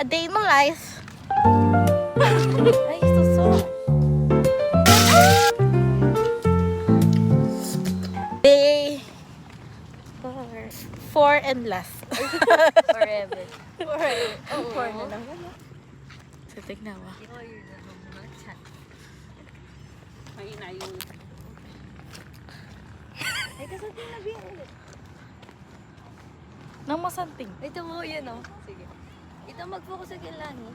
A day in my life. Ay, suso. Day 4 and last. Forever. Oh, 4 na lang. so, tignan mo. Mahina yung... Ay, kasabi na biya ulit. Nang masanting. Ito mo, yun o. Sige. Ito mag-focus sa kilani.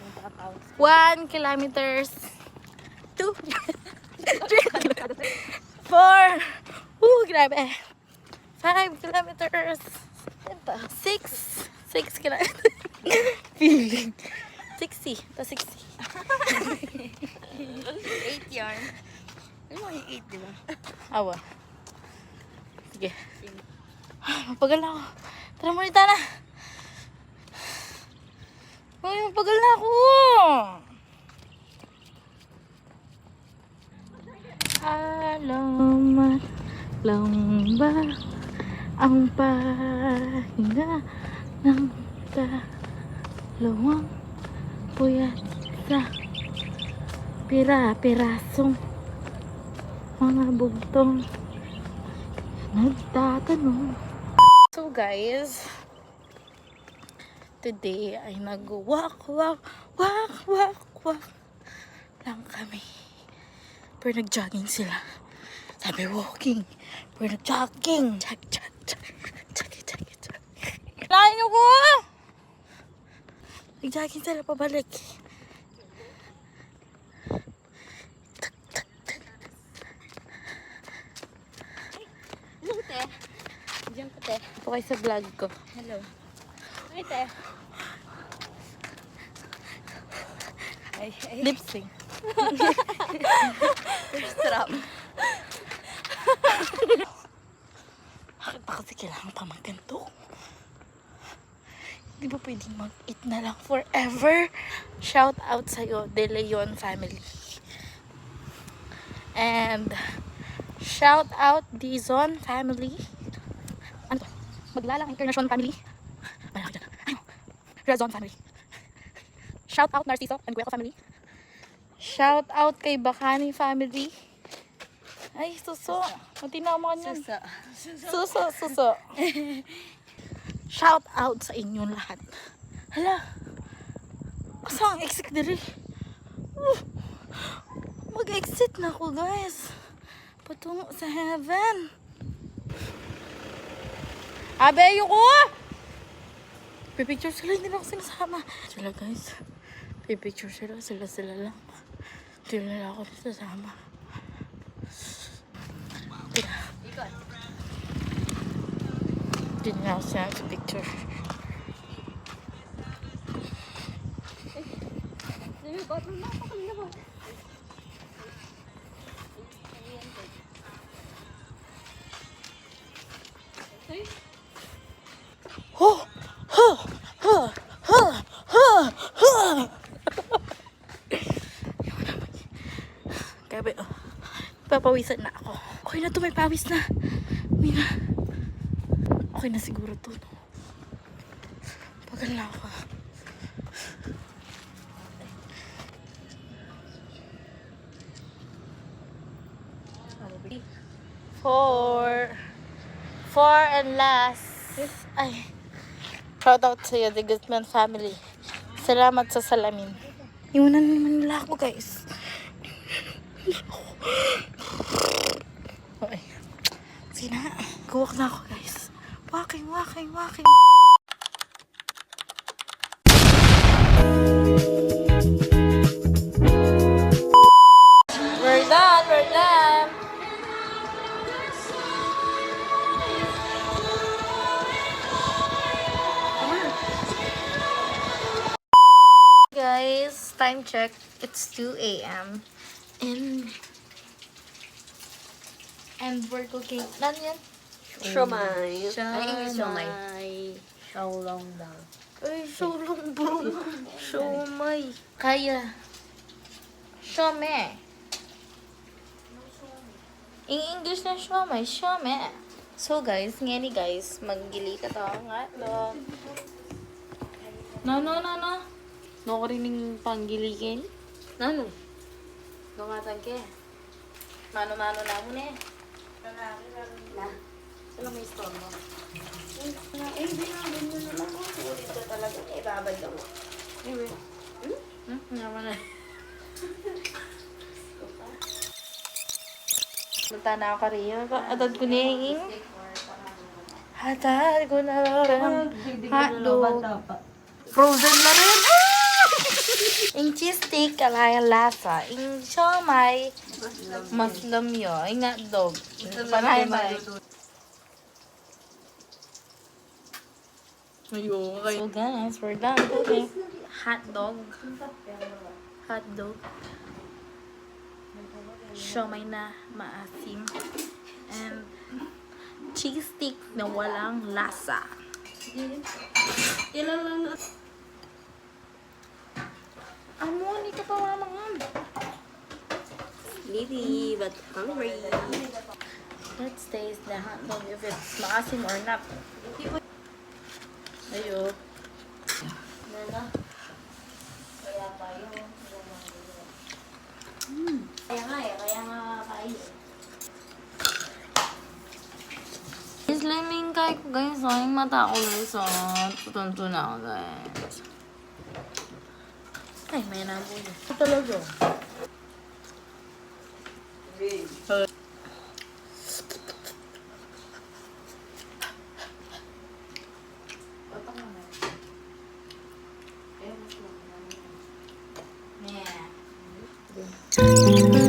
Yung pakatawag. 1 kilometers. 2. 3. 4. Grabe. 5 kilometers. 6 kilometers. Feeling. 60. To 60. 8 yarn. Ano mo yung 8, di ba? Awa. Sige. Mapagal na ako. Tara, Marita na. Uy, mapagal na ako. Alamat lang ba ang pahinga ng dalawang puyat sa pira-pirasong mga bugtong nagtatanong. So guys, today ay nag-walk lang kami. Pero nag-jogging sila. Sabi walking. Pero nag-jogging. Jogging. Lain ako! Nag-jogging sila pabalik. Hello, te. Diyan ko, te. Ito kayo sa vlog ko. Hello. Ay, te. Ay. Lip sync. Strap. Bakit ba kasi kailangan pa magganto? Hindi ba pwedeng mag-eat na lang forever? Shout out sa'yo, De Leon family. And shout out Dizon family. Ano to? Maglalang International family. Malaki dyan. Ano? Razon family. Shout out Narciso and Gueco family. Shout out kay Bacani family. Ay, suso. Matinaw mo kanyan. Suso. Shout out sa inyong lahat. Hala. Asa ang exit diri? Mag-exit na ako, guys. Patungo sa heaven. Abe, ayoko! Pipicture sila, hindi na ako sinasama. Sila, guys. Pipicture sila lang. Hindi na ako sinasama. Hindi na ako sinasama sa picture. Gabi, oh. Papawisan na ako. Okay na to, may pawis na. Mina. Okay na siguro to. No? Pagal na ako. Four and last. Ay. Shout out sa iyo, the Guzman family. Salamat sa salamin. Iwanan naman nila ako, guys. Okay. Sige na. Guwak na ako, guys. Walking. We're done. Guys, time check. It's 2 a.m. And we're cooking. Ano yan? Siomay. Siomay. Xiaolong daw. Ay, sulong bro. Siomay. Kaya. Siomay. In English na siomay. Siomay. So guys, ngani guys, maggili ka to nga. No. No ko rin yung panggilikin. Ano? Gumatan ke. Mano-mano na mo na eh. Na? Sila may store mo. Hindi na naman ako. Ulit ka talaga. Ibabad ako. Anyway. Naman na. Punta na ako kariyo. Atad ko na yung hatad ko na rin. Hotdog. Frozen na rin. Yung cheese stick, kalaya lasa. Yung siomay, maslam yun. Yung hotdog. Panay-panay. So guys, we're done. Okay. Hotdog. Siomay na maasim. And cheese stick na walang lasa. Ilan lang na. Amo, hindi ka pa mamangan. Sleepy but hungry. Let's taste the hotdog if it's maasim or not. Ayo. Nana? Kaya tayo. Kaya nga kayo. Islaming kay ko guys, yung mata ko guys, tutunto na ako guys. Ay, may nabulo. Ito talaga. Yeah.